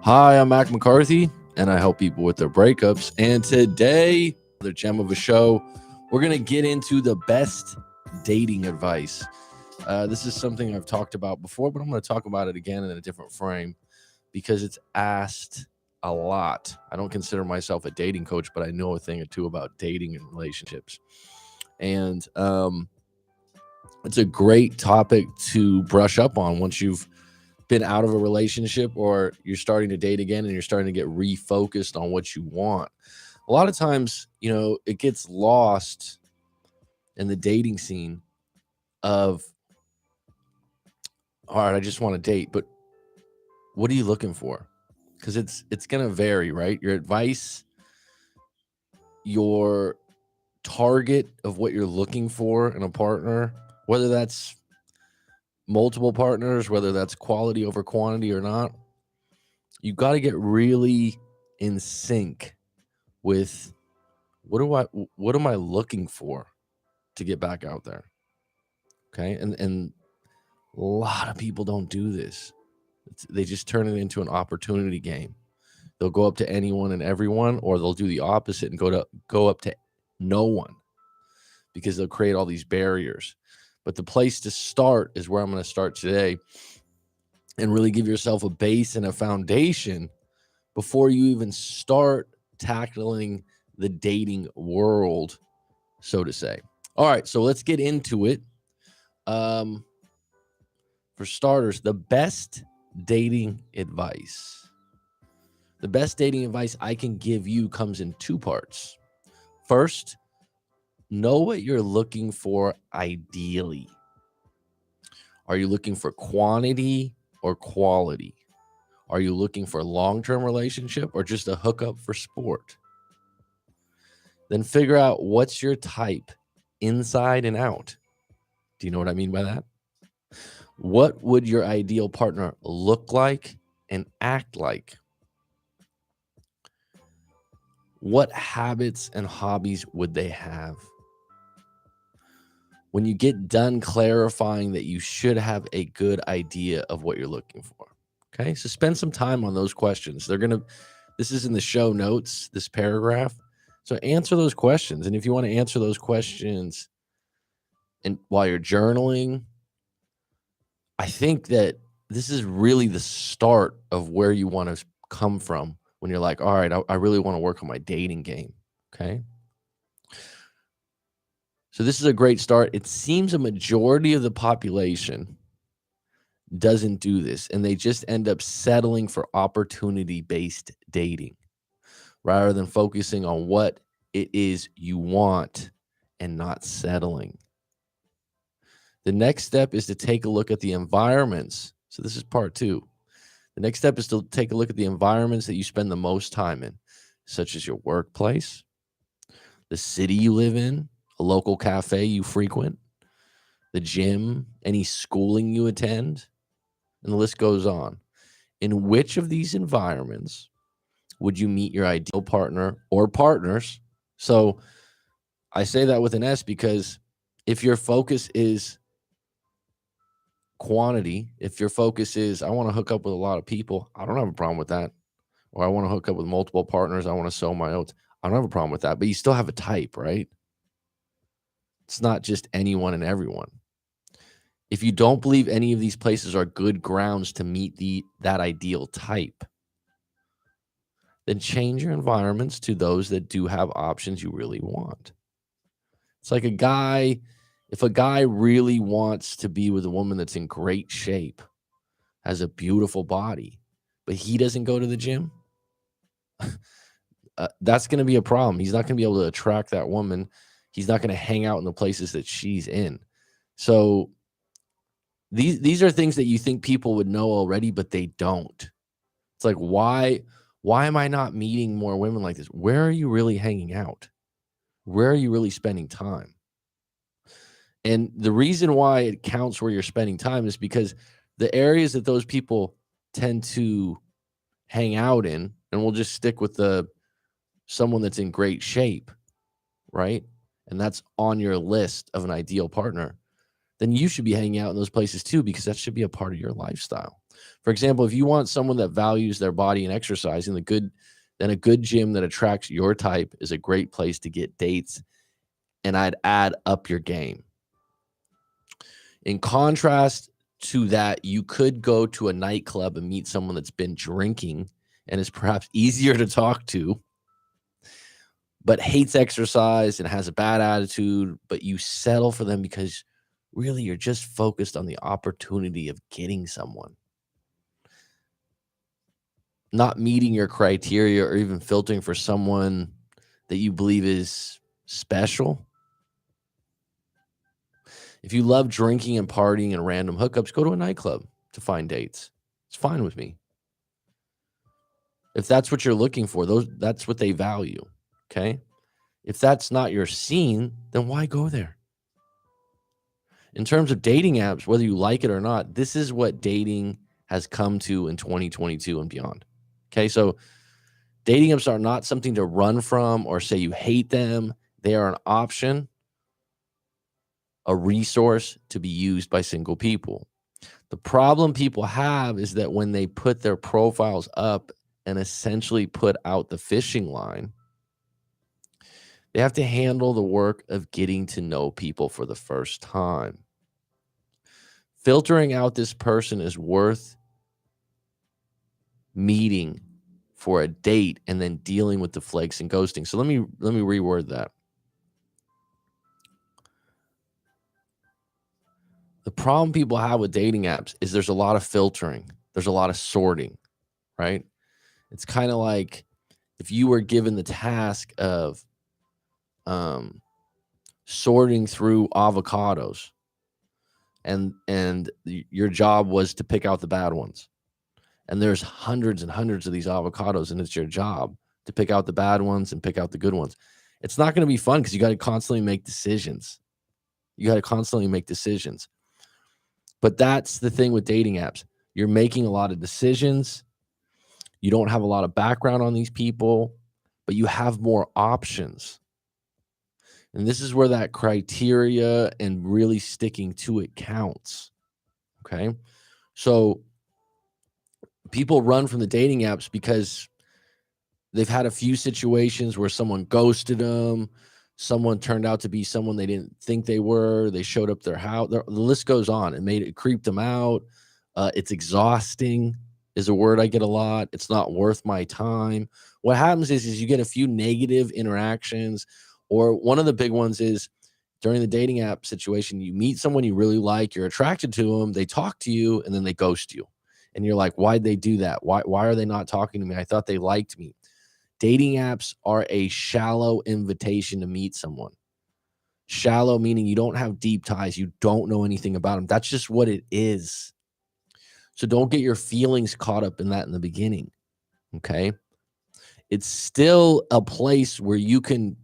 Hi, I'm Mac McCarthy, and I help people with their breakups. And today, another gem of a show, we're going to get into the best dating advice. This is something I've talked about before, but I'm going to talk about it again in a different frame because it's asked a lot. I don't consider myself a dating coach, but I know a thing or two about dating and relationships. And it's a great topic to brush up on once you've been out of a relationship or you're starting to date again and you're starting to get refocused on what you want. A lot of times, it gets lost in the dating scene of, all right, I just want to date, but what are you looking for? Because it's going to vary, right? Your advice, your target of what you're looking for in a partner, whether that's multiple partners, whether that's quality over quantity or not, you got to get really in sync with what am I looking for to get back out there? Okay. And a lot of people don't do this. They just turn it into an opportunity game. They'll go up to anyone and everyone, or they'll do the opposite and go up to no one because they'll create all these barriers. But the place to start is where I'm going to start today, and really give yourself a base and a foundation before you even start tackling the dating world, so to say. All right, so let's get into it. For starters, the best dating advice. The best dating advice I can give you comes in two parts. First, know what you're looking for ideally. Are you looking for quantity or quality? Are you looking for a long-term relationship or just a hookup for sport? Then figure out what's your type inside and out. Do you know what I mean by that? What would your ideal partner look like and act like? What habits and hobbies would they have? When you get done clarifying that, you should have a good idea of what you're looking for. Okay, so spend some time on those questions. This is in the show notes, this paragraph. So answer those questions. And if you want to answer those questions and while you're journaling, I think that this is really the start of where you want to come from when you're like, all right, I really want to work on my dating game. Okay. So this is a great start. It seems a majority of the population doesn't do this, and they just end up settling for opportunity-based dating rather than focusing on what it is you want and not settling. The next step is to take a look at the environments. So this is part two. The next step is to take a look at the environments that you spend the most time in, such as your workplace, the city you live in, a local cafe you frequent, the gym, any schooling you attend, and the list goes on. In which of these environments would you meet your ideal partner or partners? So I say that with an S because if your focus is quantity, if your focus is, I want to hook up with a lot of people, I don't have a problem with that. Or I want to hook up with multiple partners, I want to sow my oats, I don't have a problem with that. But you still have a type, right? It's not just anyone and everyone. If you don't believe any of these places are good grounds to meet that ideal type, then change your environments to those that do have options you really want. It's like if a guy really wants to be with a woman that's in great shape, has a beautiful body, but he doesn't go to the gym, that's going to be a problem. He's not going to be able to attract that woman. He's not going to hang out in the places that she's in. So these are things that you think people would know already, but they don't. It's like, why am I not meeting more women like this? Where are you really hanging out? Where are you really spending time? And the reason why it counts where you're spending time is because the areas that those people tend to hang out in, and we'll just stick with someone that's in great shape, right? And that's on your list of an ideal partner. then you should be hanging out in those places too, because that should be a part of your lifestyle. For example, if you want someone that values their body and exercising, then a good gym that attracts your type is a great place to get dates, and I'd add up your game. In contrast to that, you could go to a nightclub and meet someone that's been drinking and is perhaps easier to talk to, but hates exercise and has a bad attitude, but you settle for them because really you're just focused on the opportunity of getting someone, not meeting your criteria or even filtering for someone that you believe is special. If you love drinking and partying and random hookups, go to a nightclub to find dates. It's fine with me. If that's what you're looking for, that's what they value, okay? If that's not your scene, then why go there? In terms of dating apps, whether you like it or not, this is what dating has come to in 2022 and beyond. Okay, so dating apps are not something to run from or say you hate them. They are an option, a resource to be used by single people. The problem people have is that when they put their profiles up and essentially put out the fishing line, they have to handle the work of getting to know people for the first time. Filtering out this person is worth meeting for a date and then dealing with the flakes and ghosting. So let me reword that. The problem people have with dating apps is there's a lot of filtering. There's a lot of sorting, right? It's kind of like if you were given the task of sorting through avocados and your job was to pick out the bad ones. And there's hundreds and hundreds of these avocados, and it's your job to pick out the bad ones and pick out the good ones. It's not going to be fun because you got to constantly make decisions. But that's the thing with dating apps. You're making a lot of decisions. You don't have a lot of background on these people, but you have more options. And this is where that criteria and really sticking to it counts. Okay. So people run from the dating apps because they've had a few situations where someone ghosted them. Someone turned out to be someone they didn't think they were. They showed up their house. The list goes on. It creeped them out. It's exhausting is a word I get a lot. It's not worth my time. What happens is you get a few negative interactions, or one of the big ones is during the dating app situation, you meet someone you really like, you're attracted to them, they talk to you, and then they ghost you. And you're like, why'd they do that? Why are they not talking to me? I thought they liked me. Dating apps are a shallow invitation to meet someone. Shallow meaning you don't have deep ties. You don't know anything about them. That's just what it is. So don't get your feelings caught up in that in the beginning, okay? It's still a place where you can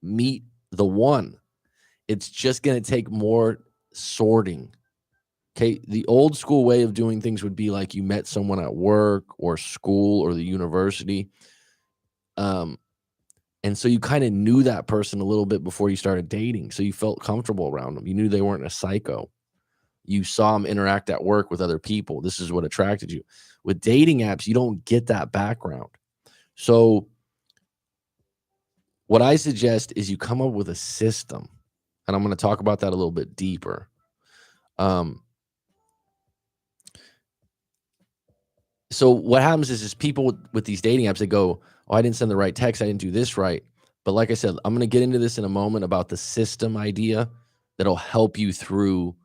meet the one. It's just going to take more sorting. Okay, the old school way of doing things would be like you met someone at work or school or the university. And so you kind of knew that person a little bit before you started dating. So you felt comfortable around them. You knew they weren't a psycho. You saw them interact at work with other people. This is what attracted you. With dating apps, you don't get that background. So what I suggest is you come up with a system. And I'm going to talk about that a little bit deeper. So what happens is people with these dating apps, they go, oh, I didn't send the right text. I didn't do this right. But like I said, I'm going to get into this in a moment about the system idea that'll help you through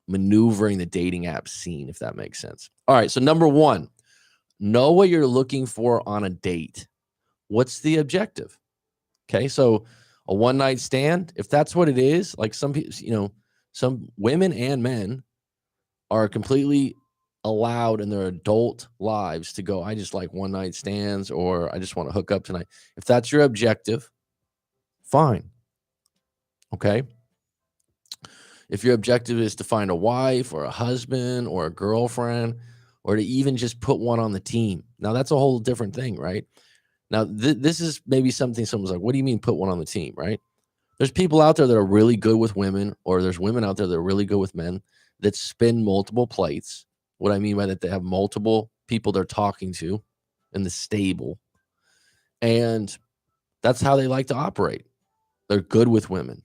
maneuvering the dating app scene, if that makes sense. All right. So number one, know what you're looking for on a date. What's the objective? Okay. So a one night stand, if that's what it is, like some people, some women and men are completely allowed in their adult lives to go, I just like one night stands, or I just want to hook up tonight. If that's your objective, fine. Okay. If your objective is to find a wife or a husband or a girlfriend, or to even just put one on the team, now that's a whole different thing, right? Now, this is maybe something someone's like, what do you mean put one on the team, right? There's people out there that are really good with women, or there's women out there that are really good with men that spin multiple plates. What I mean by that, they have multiple people they're talking to in the stable. And that's how they like to operate. They're good with women.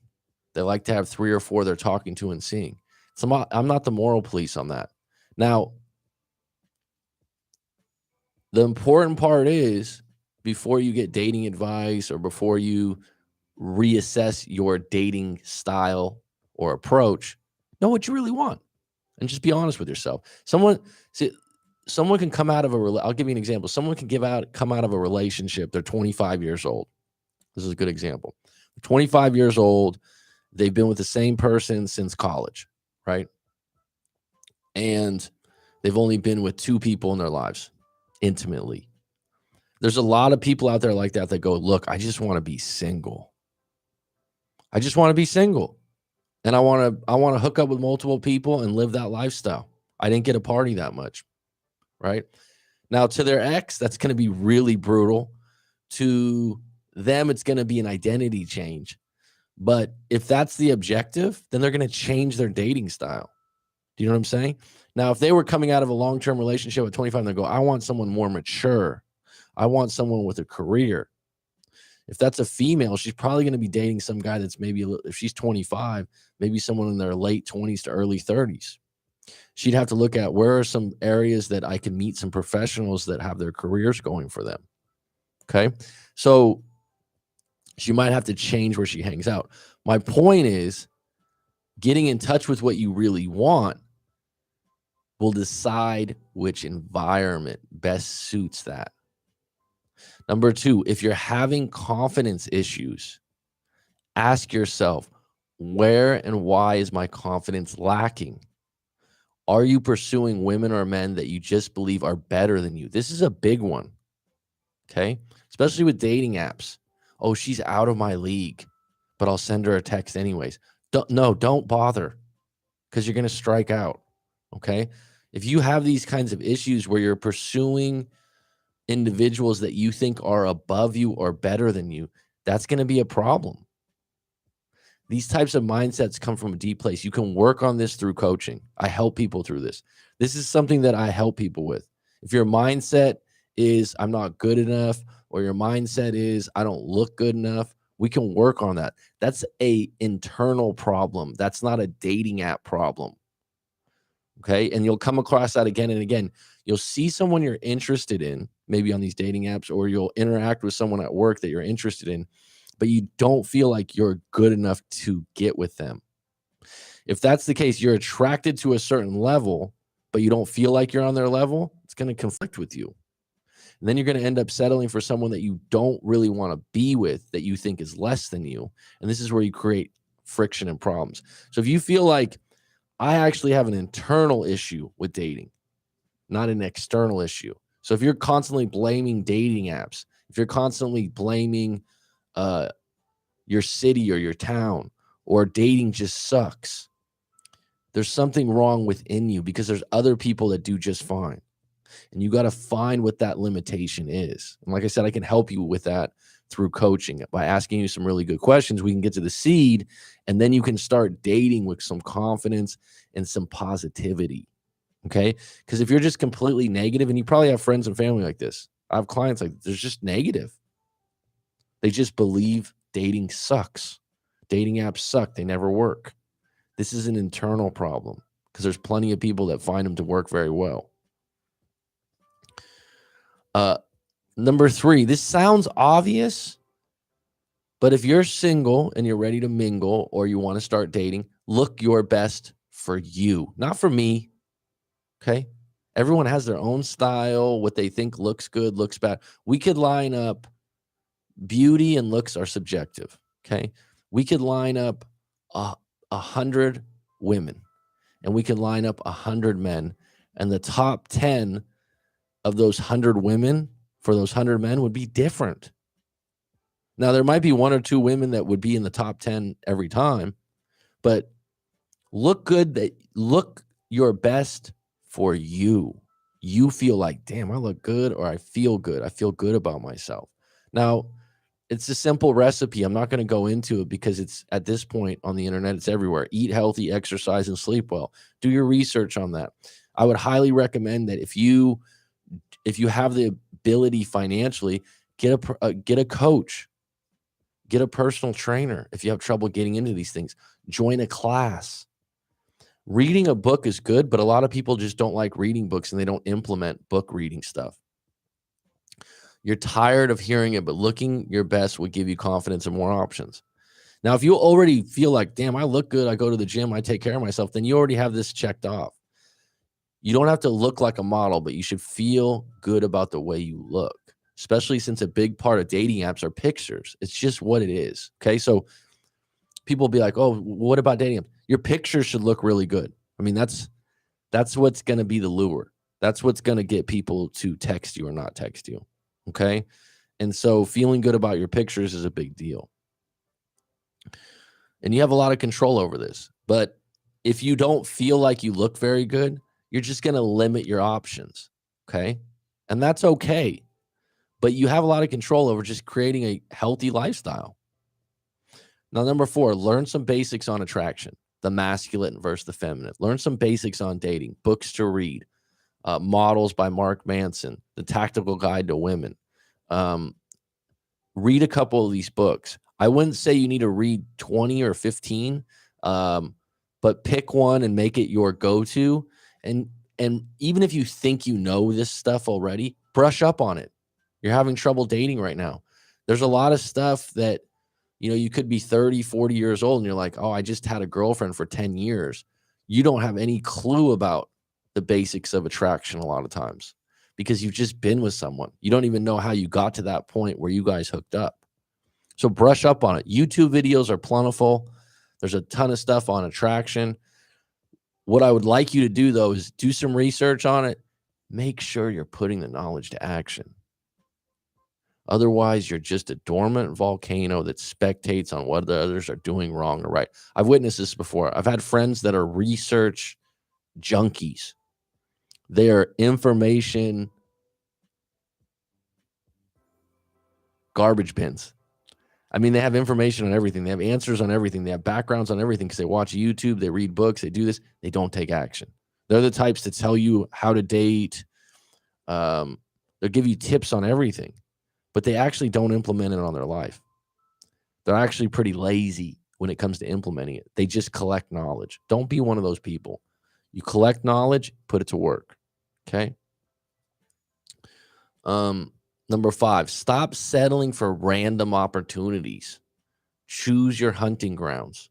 They like to have 3 or 4 they're talking to and seeing. So I'm not the moral police on that. Now, the important part is before you get dating advice or before you reassess your dating style or approach, know what you really want and just be honest with yourself. Someone can come out of I'll give you an example. Someone can come out of a relationship. They're 25 years old. This is a good example. 25 years old. They've been with the same person since college, right? And they've only been with 2 people in their lives intimately. There's a lot of people out there like that go, look, I just want to be single. I just want to be single. And I want to hook up with multiple people and live that lifestyle. I didn't get a party that much, right? Now, to their ex, that's going to be really brutal. To them, it's going to be an identity change. But if that's the objective, then they're going to change their dating style. Do you know what I'm saying? Now, if they were coming out of a long-term relationship at 25 and they go, I want someone more mature. I want someone with a career. If that's a female, she's probably going to be dating some guy that's maybe, if she's 25, maybe someone in their late 20s to early 30s. She'd have to look at where are some areas that I can meet some professionals that have their careers going for them. Okay. So she might have to change where she hangs out. My point is getting in touch with what you really want will decide which environment best suits that. Number 2, if you're having confidence issues, ask yourself, where and why is my confidence lacking? Are you pursuing women or men that you just believe are better than you? This is a big one, okay? Especially with dating apps. Oh, she's out of my league, but I'll send her a text anyways. Don't bother because you're going to strike out, okay? If you have these kinds of issues where you're pursuing individuals that you think are above you or better than you, that's going to be a problem. These types of mindsets come from a deep place. You can work on this through coaching. I help people through this. This is something that I help people with. If your mindset is I'm not good enough, or your mindset is I don't look good enough, we can work on that. That's an internal problem. That's not a dating app problem. Okay. And you'll come across that again and again. You'll see someone you're interested in, maybe on these dating apps, or you'll interact with someone at work that you're interested in, but you don't feel like you're good enough to get with them. If that's the case, you're attracted to a certain level, but you don't feel like you're on their level, it's going to conflict with you. And then you're going to end up settling for someone that you don't really want to be with, that you think is less than you. And this is where you create friction and problems. So if you feel like I actually have an internal issue with dating, not an external issue. So if you're constantly blaming dating apps, if you're constantly blaming your city or your town, or dating just sucks, there's something wrong within you because there's other people that do just fine. And you got to find what that limitation is. And like I said, I can help you with that through coaching. By asking you some really good questions, we can get to the seed, and then you can start dating with some confidence and some positivity. Okay? Because if you're just completely negative, and you probably have friends and family like this, I have clients like they're just negative. They just believe dating sucks. Dating apps suck. They never work. This is an internal problem because there's plenty of people that find them to work very well. Number 3, this sounds obvious, but if you're single and you're ready to mingle or you want to start dating, look your best for you, not for me. Okay. Everyone has their own style, what they think looks good, looks bad. We could line up, beauty and looks are subjective. Okay. We could line up 100 women and we could line up 100 men, and the top 10 of those 100 women for those 100 men would be different. Now, there might be 1 or 2 women that would be in the top 10 every time, but look your best for you. You feel like, damn, I look good, or I feel good. I feel good about myself. Now, It's a simple recipe. I'm not going to go into it because it's at this point on the internet, it's everywhere. Eat healthy, exercise, and sleep well. Do your research on that. I would highly recommend that if you have the ability financially, get a coach, get a personal trainer. If you have trouble getting into these things, join a class. Reading a book is good, but a lot of people just don't like reading books and they don't implement book reading stuff. You're tired of hearing it, but looking your best will give you confidence and more options. Now, if you already feel like, damn, I look good, I go to the gym, I take care of myself, then you already have this checked off. You don't have to look like a model, but you should feel good about the way you look, especially since a big part of dating apps are pictures. It's just what it is. Okay. So people will be like, oh, what about dating apps? Your pictures should look really good. I mean, that's what's going to be the lure. That's what's going to get people to text you or not text you. Okay. And so feeling good about your pictures is a big deal. And you have a lot of control over this. But if you don't feel like you look very good, you're just going to limit your options. Okay. And that's okay. But you have a lot of control over just creating a healthy lifestyle. Now, number 4, learn some basics on attraction, the masculine versus the feminine. Learn some basics on dating, books to read, Models by Mark Manson, The Tactical Guide to Women. Read a couple of these books. I wouldn't say you need to read 20 or 15, but pick one and make it your go-to. And even if you think you know this stuff already, brush up on it. You're having trouble dating right now. There's a lot of stuff that, you could be 30, 40 years old and you're like, oh, I just had a girlfriend for 10 years. You don't have any clue about the basics of attraction a lot of times because you've just been with someone. You don't even know how you got to that point where you guys hooked up. So brush up on it. YouTube videos are plentiful. There's a ton of stuff on attraction. What I would like you to do, though, is do some research on it. Make sure you're putting the knowledge to action. Otherwise, you're just a dormant volcano that spectates on what the others are doing wrong or right. I've witnessed this before. I've had friends that are research junkies. They are information garbage bins. I mean, they have information on everything. They have answers on everything. They have backgrounds on everything because they watch YouTube, they read books, they do this. They don't take action. They're the types that tell you how to date. They'll give you tips on everything, but they actually don't implement it on their life. They're actually pretty lazy when it comes to implementing it. They just collect knowledge. Don't be one of those people. You collect knowledge, put it to work. Okay. Number 5, stop settling for random opportunities. Choose your hunting grounds.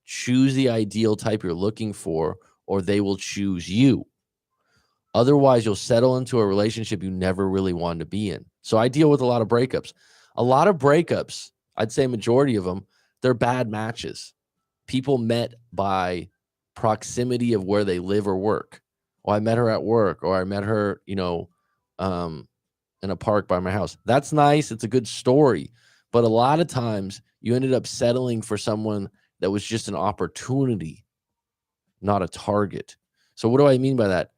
Choose the ideal type you're looking for, or they will choose you. Otherwise, you'll settle into a relationship you never really wanted to be in. So I deal with a lot of breakups. A lot of breakups, I'd say majority of them, they're bad matches. People met by proximity of where they live or work. Oh, I met her at work, or I met her, in a park by my house. That's nice. It's a good story. But a lot of times you ended up settling for someone that was just an opportunity, not a target. So what do I mean by that?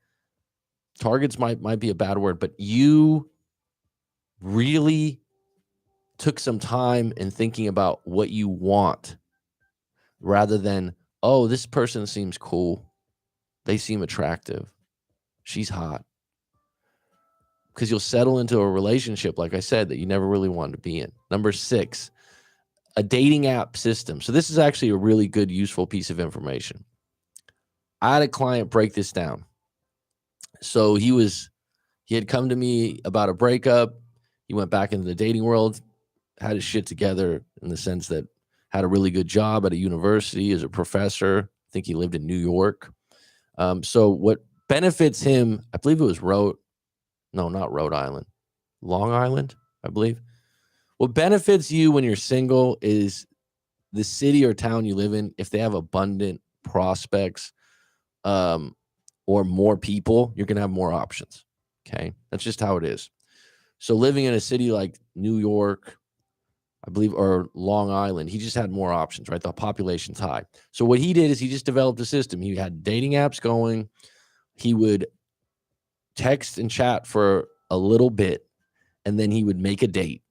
Targets might be a bad word, but you really took some time in thinking about what you want rather than, oh, this person seems cool. They seem attractive. She's hot. Because you'll settle into a relationship, like I said, that you never really wanted to be in. Number 6, a dating app system. So this is actually a really good, useful piece of information. I had a client break this down. So he had come to me about a breakup. He went back into the dating world, had his shit together in the sense that had a really good job at a university as a professor. I think he lived in New York. So what benefits him, I believe it was not Rhode Island, Long Island, I believe. What benefits you when you're single is the city or town you live in. If they have abundant prospects or more people, you're going to have more options. Okay. That's just how it is. So living in a city like New York, I believe, or Long Island, he just had more options, right? The population's high. So what he did is he just developed a system. He had dating apps going. He would text and chat for a little bit, and then he would make a date.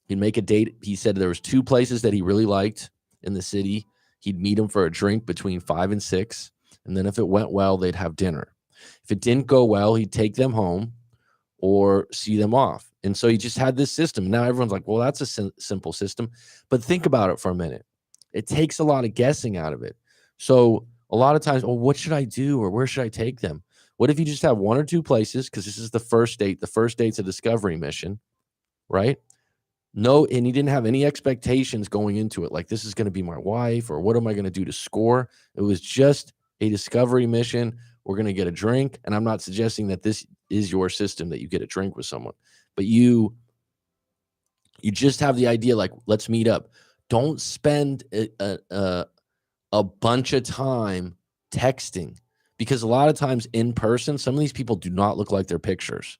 He'd make a date. He said there was 2 places that he really liked in the city. He'd meet them for a drink between 5 and 6, and then if it went well, they'd have dinner. If it didn't go well, he'd take them home or see them off. And so he just had this system. Now everyone's like, well, that's a simple system. But think about it for a minute. It takes a lot of guessing out of it. So a lot of times, well, what should I do or where should I take them? What if you just have 1 or 2 places? Because this is the first date. The first date's a discovery mission, right? No, and he didn't have any expectations going into it. Like, this is going to be my wife, or what am I going to do to score? It was just a discovery mission. We're going to get a drink. And I'm not suggesting that this is your system, that you get a drink with someone, but you just have the idea, like, let's meet up. Don't spend a bunch of time texting, because a lot of times in person, some of these people do not look like their pictures.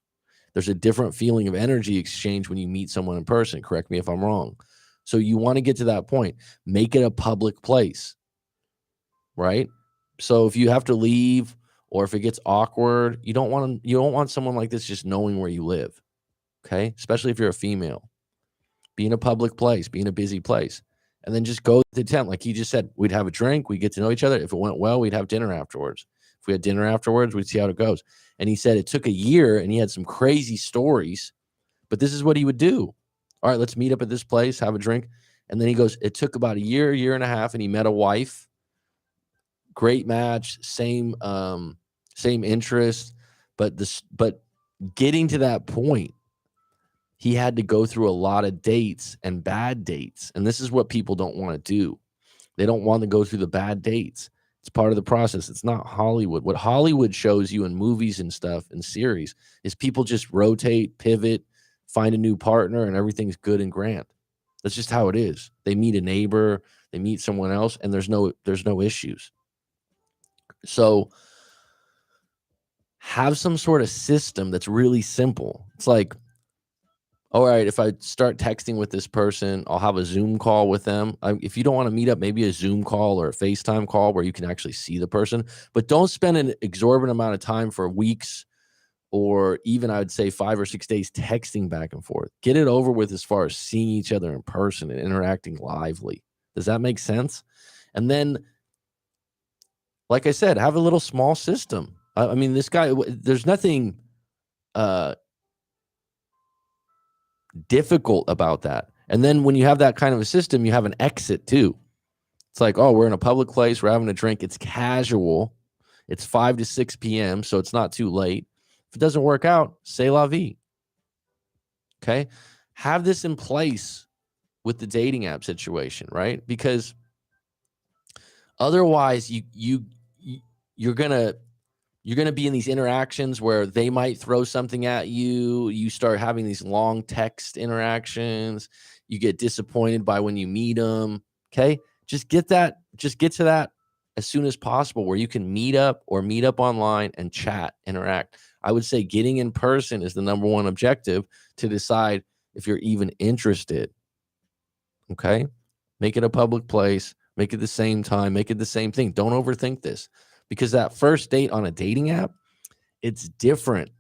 There's a different feeling of energy exchange when you meet someone in person. Correct me if I'm wrong. So you want to get to that point. Make it a public place, right? So if you have to leave or if it gets awkward, you don't want someone like this just knowing where you live, okay? Especially if you're a female. Be in a public place, be in a busy place, and then just go to the tent. Like he just said, we'd have a drink, we'd get to know each other. If it went well, we'd have dinner afterwards. If we had dinner afterwards, we'd see how it goes. And he said it took a year and he had some crazy stories, but this is what he would do. All right, let's meet up at this place, have a drink. And then he goes, it took about a year and a half, and he met a wife. Great match, same interest, but getting to that point, he had to go through a lot of dates and bad dates. And this is what people don't want to do. They don't want to go through the bad dates. It's part of the process. It's not Hollywood. What Hollywood shows you in movies and stuff and series is people just rotate, pivot, find a new partner, and everything's good and grand. That's just how it is. They meet a neighbor, they meet someone else, and there's no issues. So have some sort of system that's really simple. It's like, all right, if I start texting with this person, I'll have a Zoom call with them. If you don't want to meet up, maybe a Zoom call or a FaceTime call where you can actually see the person. But don't spend an exorbitant amount of time for weeks, or even I would say 5 or 6 days texting back and forth. Get it over with as far as seeing each other in person and interacting lively. Does that make sense? And then, like I said, have a little small system. I mean, this guy, there's nothing difficult about that. And then when you have that kind of a system, you have an exit too. It's like, oh, we're in a public place, we're having a drink, it's casual, it's 5 to 6 p.m., so it's not too late. If it doesn't work out, c'est la vie. Okay? Have this in place with the dating app situation, right? Because otherwise you're gonna be in these interactions where they might throw something at you. You start having these long text interactions. You get disappointed by when you meet them. Okay. Just get to that as soon as possible, where you can meet up online and chat, interact. I would say getting in person is the number one objective to decide if you're even interested. Okay. Make it a public place, make it the same time, make it the same thing. Don't overthink this. Because that first date on a dating app, it's different.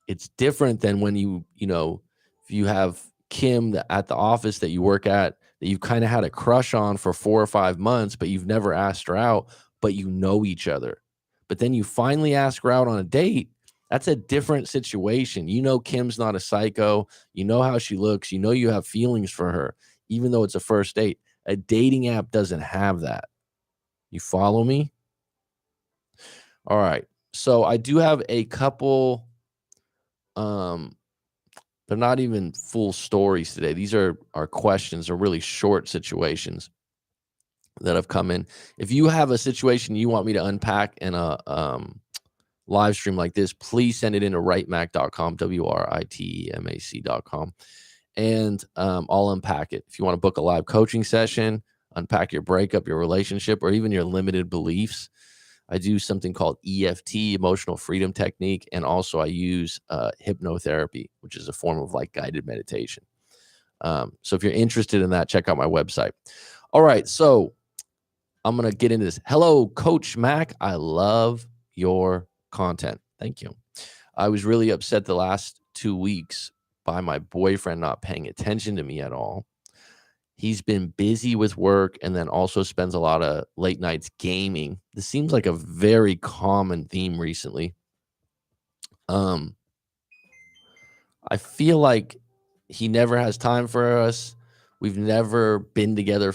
It's different than when if you have Kim at the office that you work at, that you've kind of had a crush on for 4 or 5 months, but you've never asked her out, but you know each other. But then you finally ask her out on a date. That's a different situation. You know Kim's not a psycho. You know how she looks. You know you have feelings for her, even though it's a first date. A dating app doesn't have that. You follow me? All right. So I do have a couple, they're not even full stories today. These are questions, are really short situations that have come in. If you have a situation you want me to unpack in a live stream like this, please send it into writemac.com, WRITEMAC.com, and I'll unpack it. If you want to book a live coaching session, unpack your breakup, your relationship, or even your limited beliefs, I do something called EFT, emotional freedom technique, and also I use hypnotherapy, which is a form of like guided meditation. So if you're interested in that, check out my website. All right, so I'm going to get into this. Hello, Coach Mac. I love your content. Thank you. I was really upset the last 2 weeks by my boyfriend not paying attention to me at all. He's been busy with work and then also spends a lot of late nights gaming. This seems like a very common theme recently. Um, I feel like he never has time for us. We've never been together.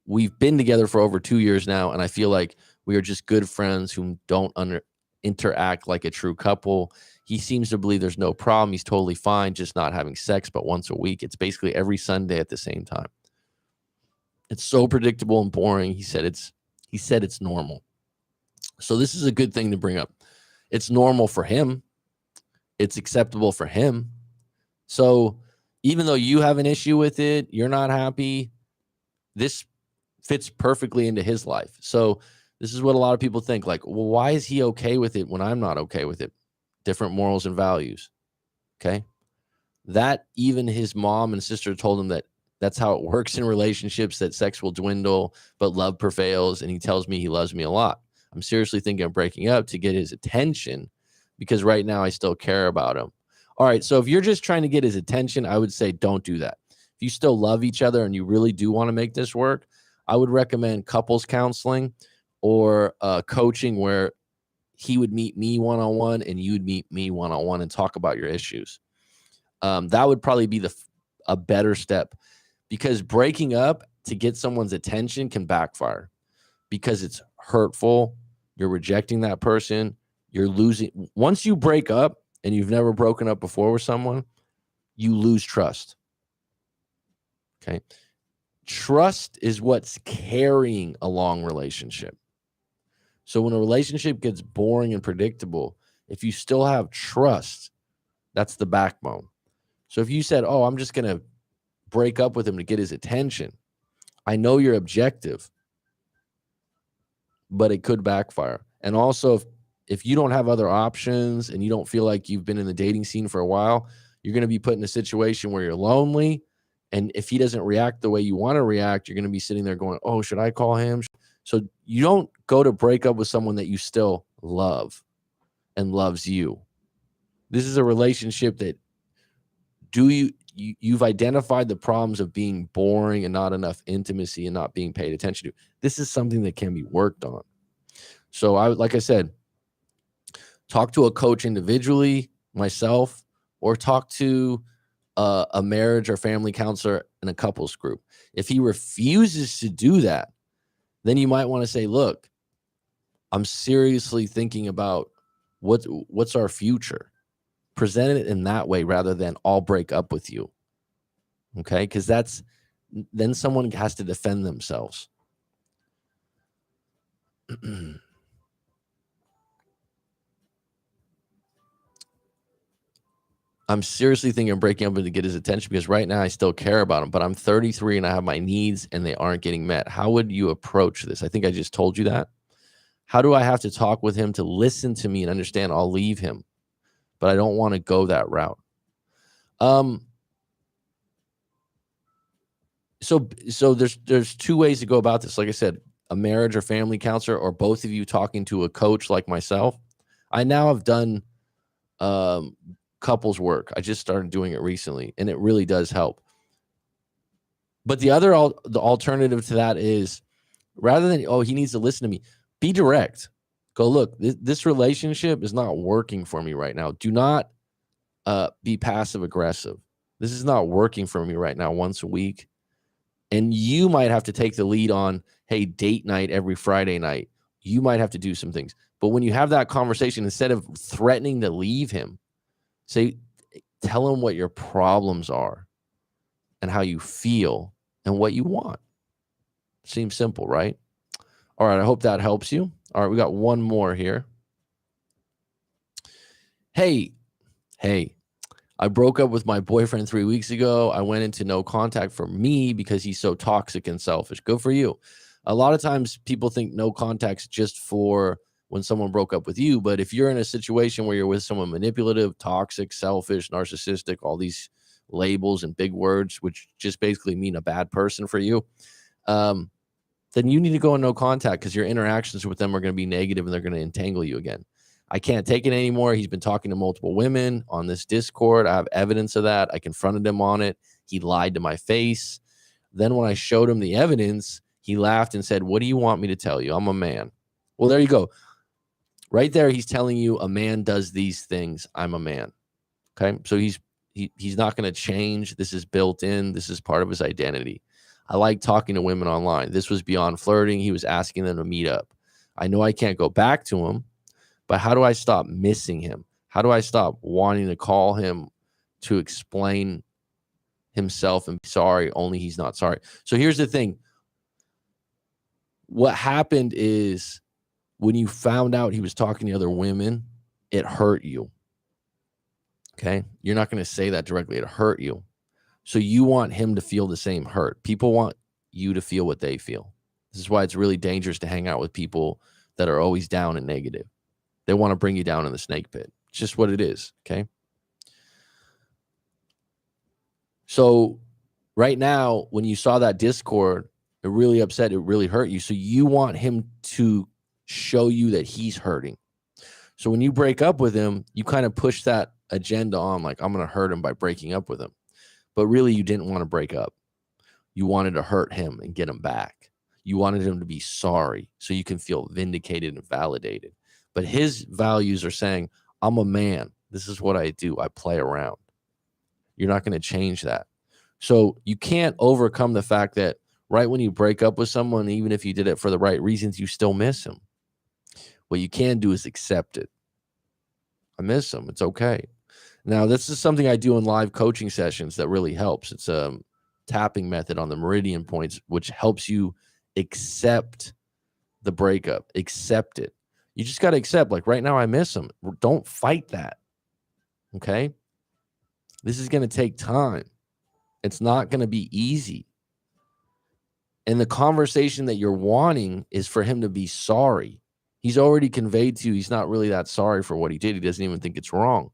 We've been together for over 2 years now, and I feel like we are just good friends who don't interact like a true couple. He seems to believe there's no problem. He's totally fine, just not having sex, but once a week. It's basically every Sunday at the same time. It's so predictable and boring. He said it's normal. So this is a good thing to bring up. It's normal for him. It's acceptable for him. So even though you have an issue with it, you're not happy, this fits perfectly into his life. So this is what a lot of people think, like, well, why is he okay with it when I'm not okay with it? Different morals and values. Okay. That even his mom and sister told him that that's how it works in relationships, that sex will dwindle, but love prevails. And he tells me he loves me a lot. I'm seriously thinking of breaking up to get his attention because right now I still care about him. All right. So if you're just trying to get his attention, I would say don't do that. If you still love each other and you really do want to make this work, I would recommend couples counseling or coaching where he would meet me one-on-one and you'd meet me one-on-one and talk about your issues. That would probably be a better step, because breaking up to get someone's attention can backfire because it's hurtful. You're rejecting that person. You're losing. Once you break up and you've never broken up before with someone, you lose trust. Okay. Trust is what's carrying a long relationship. So when a relationship gets boring and predictable, if you still have trust, that's the backbone. So if you said, oh, I'm just going to break up with him to get his attention, I know you're objective, but it could backfire. And also, if you don't have other options and you don't feel like you've been in the dating scene for a while, you're going to be put in a situation where you're lonely. And if he doesn't react the way you want to react, you're going to be sitting there going, oh, should I call him? So you don't go to break up with someone that you still love and loves you. This is a relationship that you've identified the problems of being boring and not enough intimacy and not being paid attention to. This is something that can be worked on. So like I said, talk to a coach individually, myself, or talk to a marriage or family counselor in a couples group. If he refuses to do that, then you might want to say, look, I'm seriously thinking about what's our future. Present it in that way rather than I'll break up with you. Okay? Because then someone has to defend themselves. I'm seriously thinking of breaking up to get his attention because right now I still care about him, but I'm 33 and I have my needs and they aren't getting met. How would you approach this? I think I just told you that. How do I have to talk with him to listen to me and understand I'll leave him, but I don't want to go that route? So there's two ways to go about this. Like I said, a marriage or family counselor, or both of you talking to a coach like myself. I now have done couples work. I just started doing it recently, and it really does help. But the alternative to that is, rather than, oh, he needs to listen to me, be direct. Go, look, this relationship is not working for me right now. Do not be passive aggressive. This is not working for me right now once a week. And you might have to take the lead on, hey, date night every Friday night. You might have to do some things. But when you have that conversation, instead of threatening to leave him, tell him what your problems are and how you feel and what you want. Seems simple, right? All right, I hope that helps you. All right, we got one more here. Hey, I broke up with my boyfriend 3 weeks ago. I went into no contact for me because he's so toxic and selfish. Good for you. A lot of times people think no contact's just for when someone broke up with you. But if you're in a situation where you're with someone manipulative, toxic, selfish, narcissistic, all these labels and big words, which just basically mean a bad person for you, then you need to go in no contact because your interactions with them are going to be negative and they're going to entangle you again. I can't take it anymore. He's been talking to multiple women on this Discord. I have evidence of that. I confronted him on it. He lied to my face. Then when I showed him the evidence, he laughed and said, "What do you want me to tell you? I'm a man." Well, there you go. Right there, he's telling you a man does these things. I'm a man. Okay. So he's not going to change. This is built in. This is part of his identity. I like talking to women online. This was beyond flirting. He was asking them to meet up. I know I can't go back to him, but how do I stop missing him? How do I stop wanting to call him to explain himself and be sorry, only he's not sorry? So here's the thing. What happened is when you found out he was talking to other women, it hurt you. Okay. You're not going to say that directly. It hurt you. So you want him to feel the same hurt. People want you to feel what they feel. This is why it's really dangerous to hang out with people that are always down and negative. They want to bring you down in the snake pit. It's just what it is. Okay. So right now, when you saw that Discord, it really upset, it really hurt you. So you want him to show you that he's hurting. So when you break up with him, you kind of push that agenda on, like, I'm going to hurt him by breaking up with him. But really, you didn't want to break up. You wanted to hurt him and get him back. You wanted him to be sorry so you can feel vindicated and validated. But his values are saying, I'm a man. This is what I do. I play around. You're not going to change that. So you can't overcome the fact that right when you break up with someone, even if you did it for the right reasons, you still miss him. What you can do is accept it. I miss him. It's okay. Now, this is something I do in live coaching sessions that really helps. It's a tapping method on the meridian points, which helps you accept the breakup, accept it. You just got to accept, like, right now I miss him. Don't fight that. Okay. This is going to take time. It's not going to be easy. And the conversation that you're wanting is for him to be sorry. He's already conveyed to you he's not really that sorry for what he did. He doesn't even think it's wrong.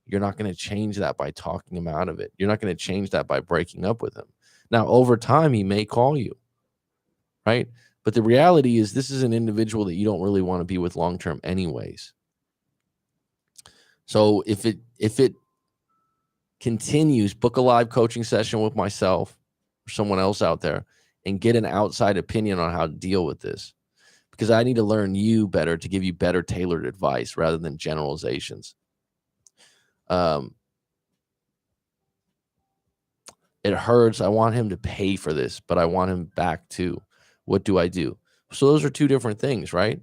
You're not going to change that by talking him out of it. You're not going to change that by breaking up with him. Now, over time, he may call you, right? But the reality is this is an individual that you don't really want to be with long-term anyways. So if it continues, book a live coaching session with myself or someone else out there and get an outside opinion on how to deal with this, because I need to learn you better to give you better tailored advice rather than generalizations. It hurts. I want him to pay for this, but I want him back too. What do I do? So those are two different things, right?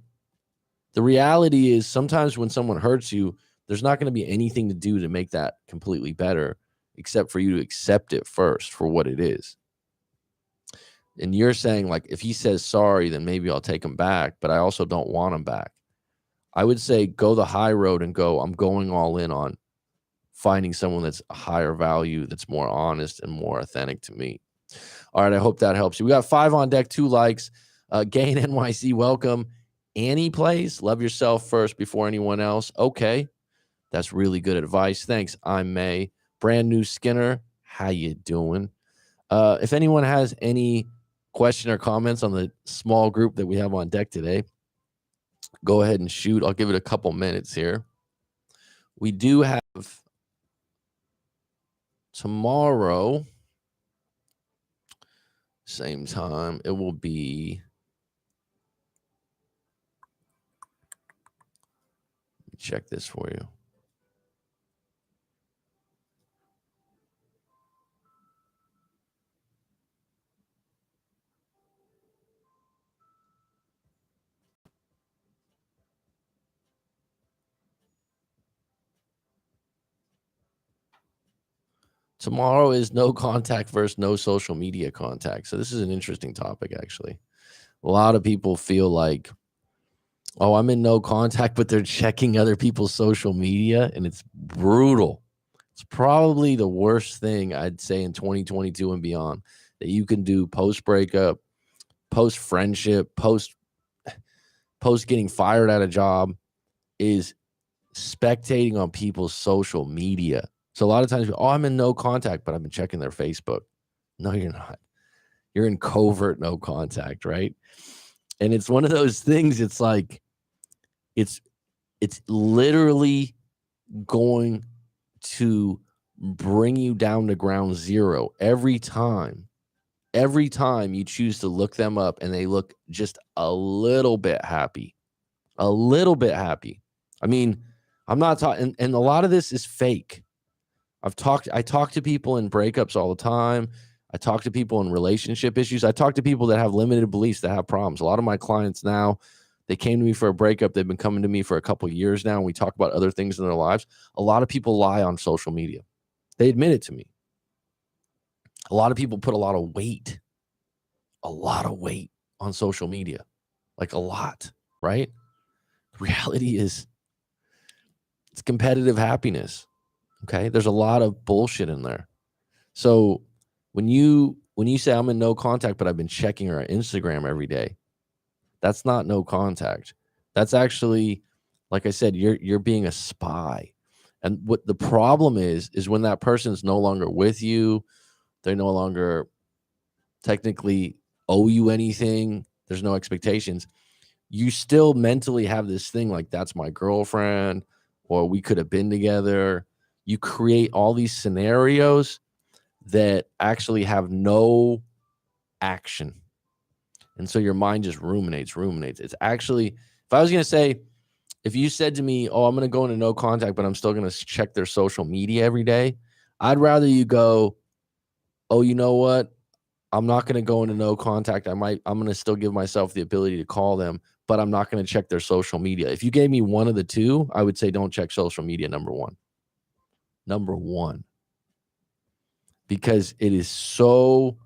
The reality is sometimes when someone hurts you, there's not going to be anything to do to make that completely better except for you to accept it first for what it is. And you're saying, like, if he says sorry, then maybe I'll take him back, but I also don't want him back. I would say go the high road and go, I'm going all in on finding someone that's a higher value, that's more honest and more authentic to me. All right, I hope that helps you. We got 5 on deck, 2 likes. Gain NYC, welcome. Annie plays, love yourself first before anyone else. Okay, that's really good advice. Thanks, I'm May. Brand new Skinner, how you doing? If anyone has any question or comments on the small group that we have on deck today, go ahead and shoot. I'll give it a couple minutes here. We do have tomorrow, same time, it will be, let me check this for you. Tomorrow is no contact versus no social media contact. So this is an interesting topic, actually. A lot of people feel like, oh, I'm in no contact, but they're checking other people's social media, and it's brutal. It's probably the worst thing I'd say in 2022 and beyond that you can do post breakup, post friendship, post getting fired at a job is spectating on people's social media. So a lot of times, oh, I'm in no contact, but I've been checking their Facebook. No, you're not. You're in covert no contact, right? And it's one of those things. It's like, it's It's literally going to bring you down to ground zero every time. Every time you choose to look them up and they look just a little bit happy. A little bit happy. I mean, I'm not talking, and a lot of this is fake. I talk to people in breakups all the time. I talk to people in relationship issues. I talk to people that have limited beliefs, that have problems. A lot of my clients now, they came to me for a breakup. They've been coming to me for a couple of years now, and we talk about other things in their lives. A lot of people lie on social media. They admit it to me. A lot of people put a lot of weight on social media, like a lot, right? The reality is it's competitive happiness. Okay. There's a lot of bullshit in there. So when you say I'm in no contact, but I've been checking her Instagram every day, that's not no contact. That's actually, like I said, you're being a spy. And what the problem is when that person's no longer with you, they no longer technically owe you anything. There's no expectations. You still mentally have this thing like, that's my girlfriend, or we could have been together. You create all these scenarios that actually have no action. And so your mind just ruminates. It's actually, if I was going to say, if you said to me, oh, I'm going to go into no contact, but I'm still going to check their social media every day, I'd rather you go, oh, you know what? I'm not going to go into no contact. I'm going to still give myself the ability to call them, but I'm not going to check their social media. If you gave me one of the two, I would say don't check social media, number one. Number one. Because it is so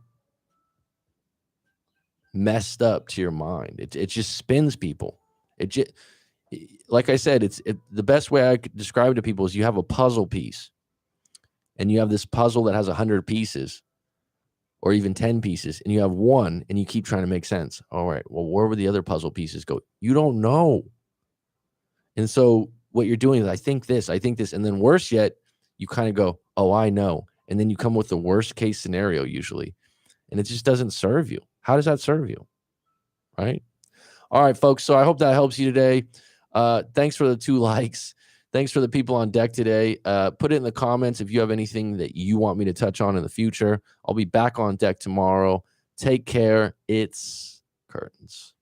messed up to your mind. It just spins people. It just, like I said, the best way I could describe it to people is you have a puzzle piece, and you have this puzzle that has 100 pieces, or even 10 pieces, and you have one, and you keep trying to make sense. All right, well, where would the other puzzle pieces go? You don't know. And so what you're doing is, I think this, and then worse yet, you kind of go, oh, I know. And then you come with the worst case scenario usually, and it just doesn't serve you. How does that serve you? Right? All right, folks. So I hope that helps you today. Thanks for the 2 likes. Thanks for the people on deck today. Put it in the comments if you have anything that you want me to touch on in the future. I'll be back on deck tomorrow. Take care. It's curtains.